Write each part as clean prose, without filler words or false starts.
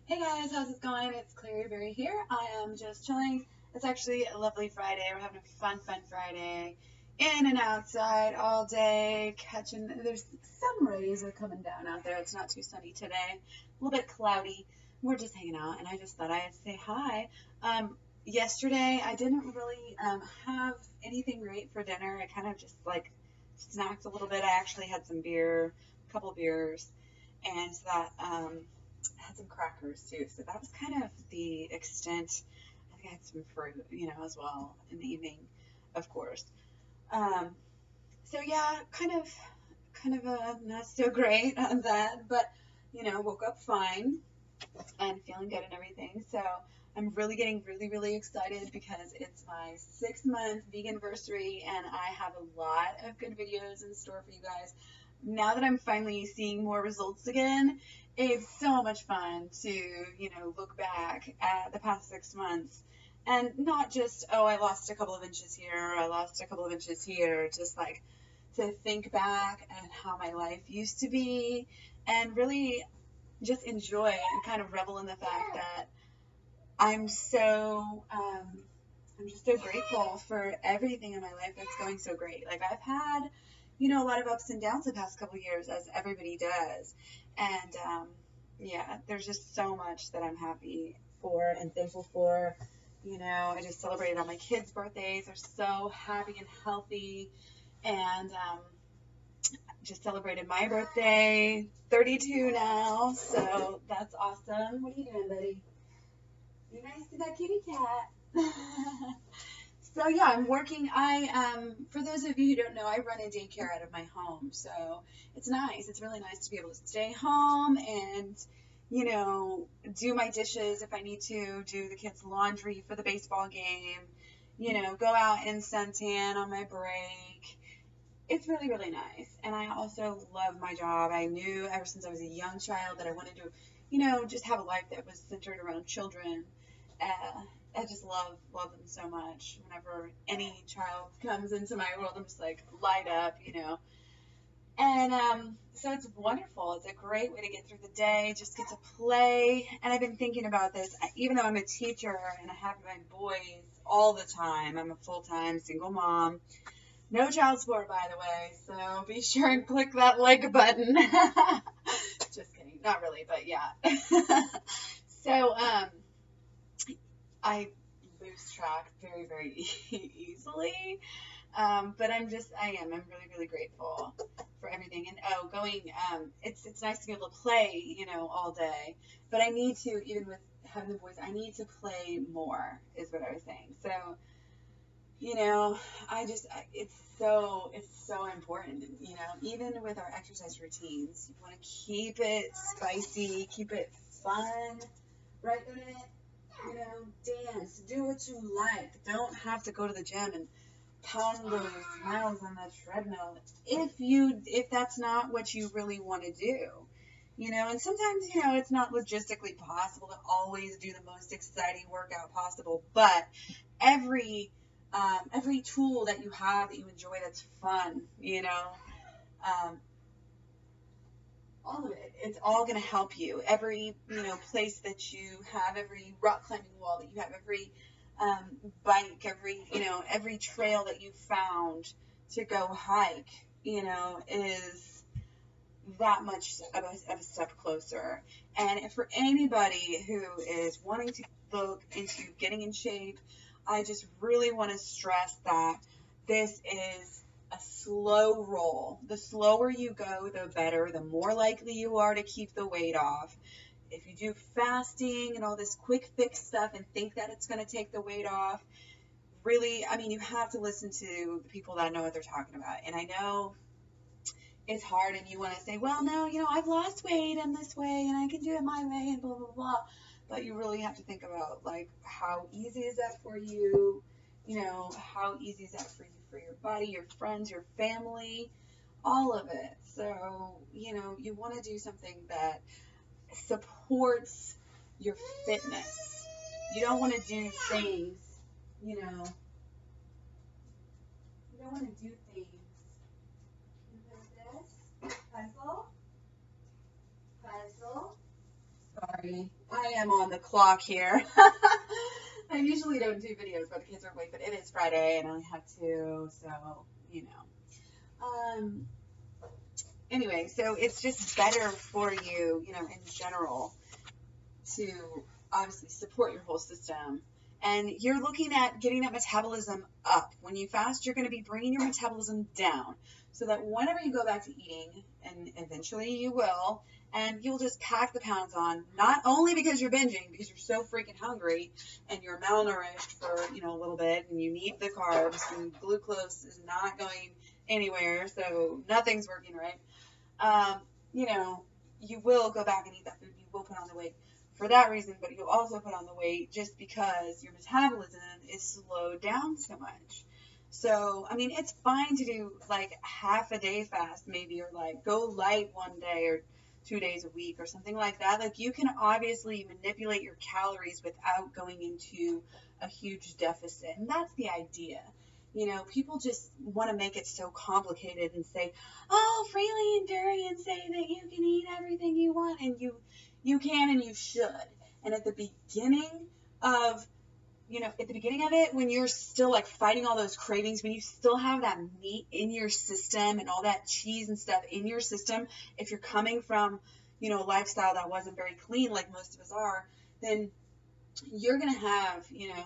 Hey guys, how's it going? It's Clary here. I am just chilling. It's actually a lovely Friday. We're having a fun Friday. In and outside all day, there's some rays are coming down out there. It's not too sunny today. A little bit cloudy. We're just hanging out, and I just thought I'd say hi. Yesterday, I didn't really have anything great for dinner. I kind of just like snacked a little bit. I actually had some beer, a couple beers, and that had some crackers too. So that was kind of the extent. I think I had some fruit, as well in the evening, of course. Um, so yeah, kind of not so great on that, but woke up fine and feeling good and everything. So I'm really getting really excited because it's my 6 month veganversary and I have a lot of good videos in store for you guys. Now that I'm finally seeing more results again, it's so much fun to, look back at the past 6 months and not just, oh, I lost a couple of inches here, or I lost a couple of inches here, just like to think back at how my life used to be and really just enjoy and kind of revel in the fact that I'm so I'm just so grateful for everything in my life that's going so great. Like I've had, a lot of ups and downs the past couple of years, as everybody does, and yeah, there's just so much that I'm happy for and thankful for. I just celebrated all my kids' birthdays. They're so happy and healthy, and just celebrated my birthday, 32 now, so that's awesome. What are you doing, buddy? Be nice to that kitty cat. So yeah, I'm working. For those of you who don't know, I run a daycare out of my home, so it's nice. It's really nice to be able to stay home and, do my dishes if I need to, do the kids' laundry for the baseball game, go out and suntan on my break. It's really nice, and I also love my job. I knew ever since I was a young child that I wanted to, just have a life that was centered around children. I just love them so much. Whenever any child comes into my world, I'm just like light up. And so it's wonderful. It's a great way to get through the day. Just get to play. And I've been thinking about this, even though I'm a teacher and I have my boys all the time. I'm a full-time single mom. No child support, by the way. So be sure and click that like button. Just kidding. Not really, but yeah. So I lose track very easily. But I'm really grateful for everything. And it's nice to be able to play, all day. But I need to, even with having the boys, I need to play more, is what I was saying. So, it's so important, even with our exercise routines, you want to keep it spicy, keep it fun, right? Dance, do what you like. Don't have to go to the gym and pound those miles on that treadmill if that's not what you really want to do. And sometimes, it's not logistically possible to always do the most exciting workout possible, but every tool that you have that you enjoy that's fun, all of it, it's all going to help you. Every, place that you have, every rock climbing wall that you have, every bike, every trail that you found to go hike, is that much of a step closer. And for anybody who is wanting to look into getting in shape, I just really want to stress that this is a slow roll. The slower you go, the better, the more likely you are to keep the weight off. If you do fasting and all this quick fix stuff and think that it's going to take the weight off, really, I mean, you have to listen to the people that know what they're talking about. And I know it's hard and you want to say, well, no, I've lost weight in this way and I can do it my way and blah, blah, blah. But you really have to think about, like, how easy is that for you? How easy is that for you, for your body, your friends, your family, all of it. So, you want to do something that supports your fitness. You don't want to do things, you know, you don't want to do things. Puzzle, puzzle. sorry. I am on the clock here. I usually don't do videos while the kids are awake, but it is Friday and I have to, so, you know. Anyway, so it's just better for you, you know, in general to obviously support your whole system. And you're looking at getting that metabolism up. When you fast, you're going to be bringing your metabolism down so that whenever you go back to eating, and eventually you will, and you'll just pack the pounds on, not only because you're binging, because you're so freaking hungry and you're malnourished for, you know, a little bit and you need the carbs and glucose is not going anywhere, so nothing's working right. You know, you will go back and eat that food. You will put on the weight for that reason, but you'll also put on the weight just because your metabolism is slowed down so much. So, I mean, it's fine to do like half a day fast maybe, or like go light one day or 2 days a week or something like that. Like you can obviously manipulate your calories without going into a huge deficit. And that's the idea. You know, people just want to make it so complicated and say, oh, Freely and Durian say that you can eat everything you want, and you can and you should. And at the beginning of, you know, at the beginning of it, when you're still like fighting all those cravings, when you still have that meat in your system and all that cheese and stuff in your system, if you're coming from, you know, a lifestyle that wasn't very clean like most of us are, then you're going to have, you know,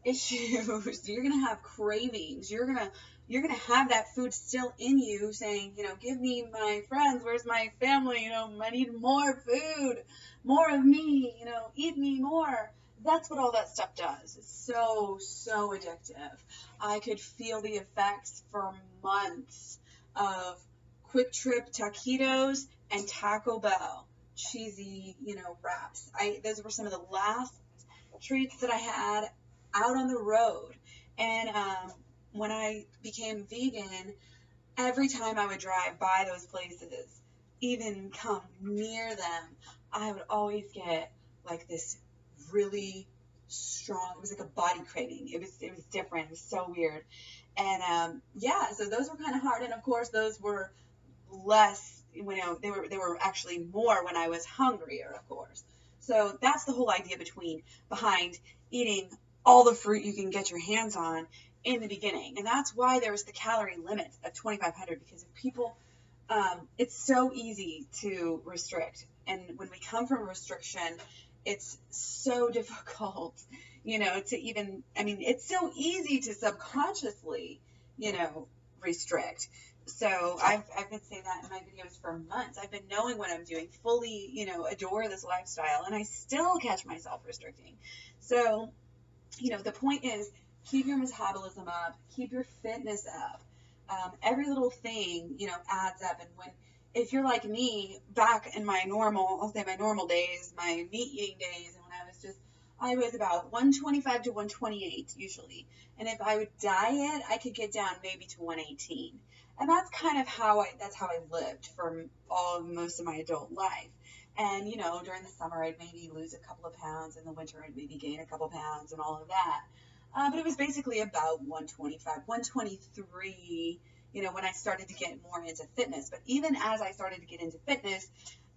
issues. You're gonna have cravings. You're gonna have that food still in you saying, you know, give me my friends, where's my family, you know, I need more food, more of me, you know, eat me more. That's what all that stuff does. It's so addictive. I could feel the effects for months of Quick Trip taquitos and Taco Bell cheesy, you know, wraps. Those were some of the last treats that I had out on the road. And when I became vegan, every time I would drive by those places, even come near them, I would always get like this really strong, it was like a body craving. It was different. It was so weird. And yeah, so those were kind of hard. And of course, those were less, you know, they were actually more when I was hungrier, of course. So that's the whole idea behind eating all the fruit you can get your hands on in the beginning. And that's why there's the calorie limit of 2,500, because if people, it's so easy to restrict. And when we come from restriction, it's so difficult, you know, to even, I mean, it's so easy to subconsciously, you know, restrict. So I've been saying that in my videos for months. I've been knowing what I'm doing, fully, you know, adore this lifestyle, and I still catch myself restricting. So, you know, the point is keep your metabolism up, keep your fitness up. Every little thing, you know, adds up. And if you're like me, back in my normal, I'll say my normal days, my meat eating days, and when I was about 125 to 128 usually. And if I would diet, I could get down maybe to 118. And that's kind of how I lived for most of my adult life. And, you know, during the summer, I'd maybe lose a couple of pounds. In the winter, I'd maybe gain a couple pounds and all of that. But it was basically about 125, 123, you know, when I started to get more into fitness. But even as I started to get into fitness,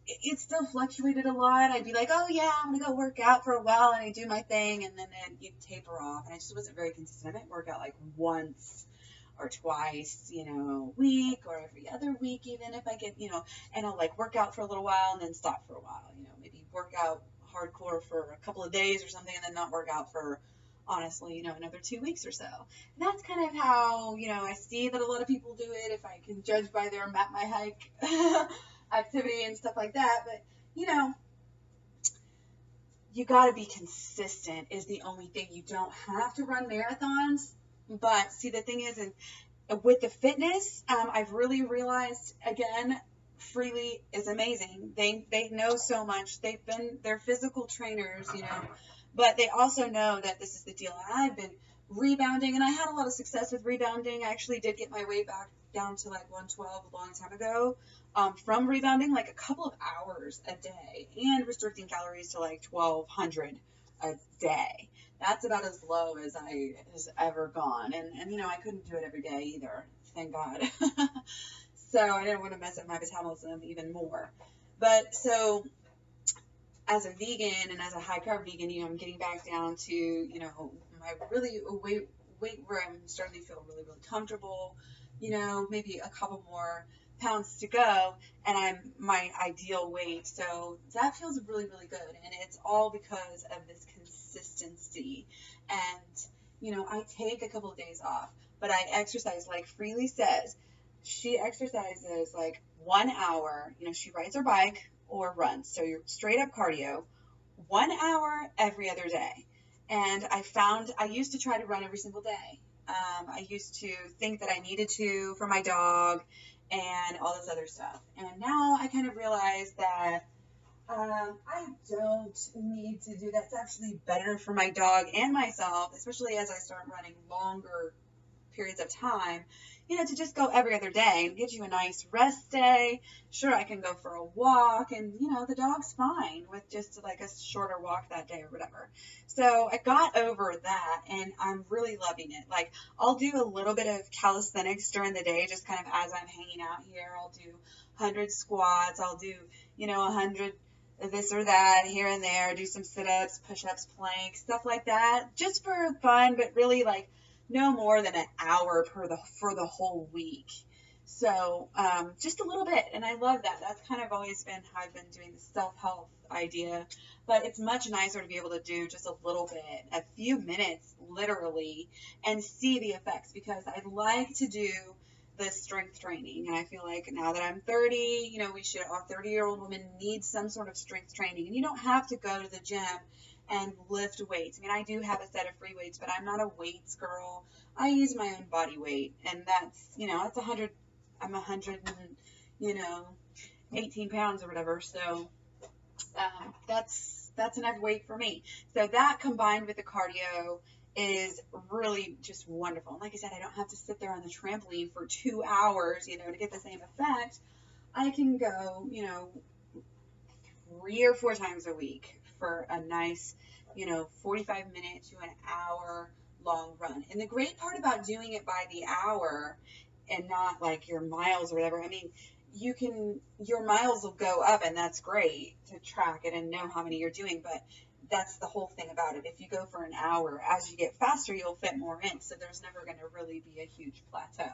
it still fluctuated a lot. I'd be like, oh, yeah, I'm going to go work out for a while, and I do my thing, and then you'd taper off. And I just wasn't very consistent. I might work out like once or twice, you know, a week or every other week, even if I get, you know, and I'll like work out for a little while and then stop for a while, you know, maybe work out hardcore for a couple of days or something and then not work out for, honestly, you know, another 2 weeks or so. And that's kind of how, you know, I see that a lot of people do it, if I can judge by their Map My Hike activity and stuff like that. But, you know, you got to be consistent is the only thing. You don't have to run marathons. But see, the thing is, and with the fitness, I've really realized, again, Freely is amazing. They know so much. They're physical trainers, you know, but they also know that this is the deal. And I've been rebounding, and I had a lot of success with rebounding. I actually did get my weight back down to like 112 a long time ago, from rebounding like a couple of hours a day and restricting calories to like 1,200 a day. That's about as low as I has ever gone. And you know, I couldn't do it every day either, thank God. So I didn't want to mess up my metabolism even more. But so as a vegan and as a high carb vegan, I'm getting back down to, my really weight where I'm starting to feel really, really comfortable, maybe a couple more pounds to go, and I'm my ideal weight. So that feels really, really good. And it's all because of this consistency. And, I take a couple of days off, but I exercise like Freely says. She exercises like 1 hour, she rides her bike or runs. So you're straight up cardio, 1 hour every other day. And I used to try to run every single day. I used to think that I needed to for my dog and all this other stuff. And now I kind of realize that I don't need to do that. It's actually better for my dog and myself, especially as I start running longer periods of time, to just go every other day. It gives you a nice rest day. Sure, I can go for a walk, and, the dog's fine with just like a shorter walk that day or whatever. So I got over that, and I'm really loving it. Like, I'll do a little bit of calisthenics during the day, just kind of as I'm hanging out here. I'll do 100 squats. I'll do, 100 this or that here and there, do some sit-ups, push-ups, planks, stuff like that, just for fun, but really like no more than an hour for the whole week. So just a little bit, and I love that. That's kind of always been how I've been doing the self-help idea, but it's much nicer to be able to do just a little bit, a few minutes literally, and see the effects, because I like to do the strength training, and I feel like now that I'm 30, a 30-year-old woman needs some sort of strength training, and you don't have to go to the gym and lift weights. I mean, I do have a set of free weights, but I'm not a weights girl. I use my own body weight, and that's, that's 100, I'm 100 and, 18 pounds or whatever, so that's enough weight for me. So that combined with the cardio is really just wonderful. And like I said, I don't have to sit there on the trampoline for 2 hours, to get the same effect. I can go, 3 or 4 times a week for a nice, 45-minute to an hour long run. And the great part about doing it by the hour and not like your miles or whatever, I mean, your miles will go up, and that's great to track it and know how many you're doing, but that's the whole thing about it. If you go for an hour, as you get faster, you'll fit more in, so there's never going to really be a huge plateau.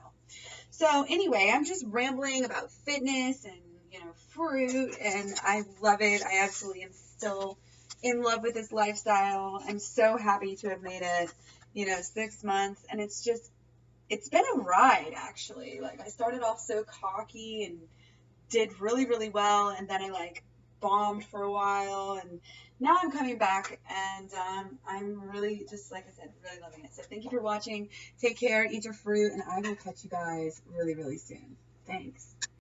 So anyway, I'm just rambling about fitness and, fruit, and I love it. I absolutely am still in love with this lifestyle. I'm so happy to have made it, 6 months, and it's been a ride, actually. Like, I started off so cocky and did really, really well, and then I bombed for a while, and now I'm coming back, and I'm really, just like I said, really loving it. So thank you for watching. Take care, eat your fruit, and I will catch you guys really, really soon. Thanks.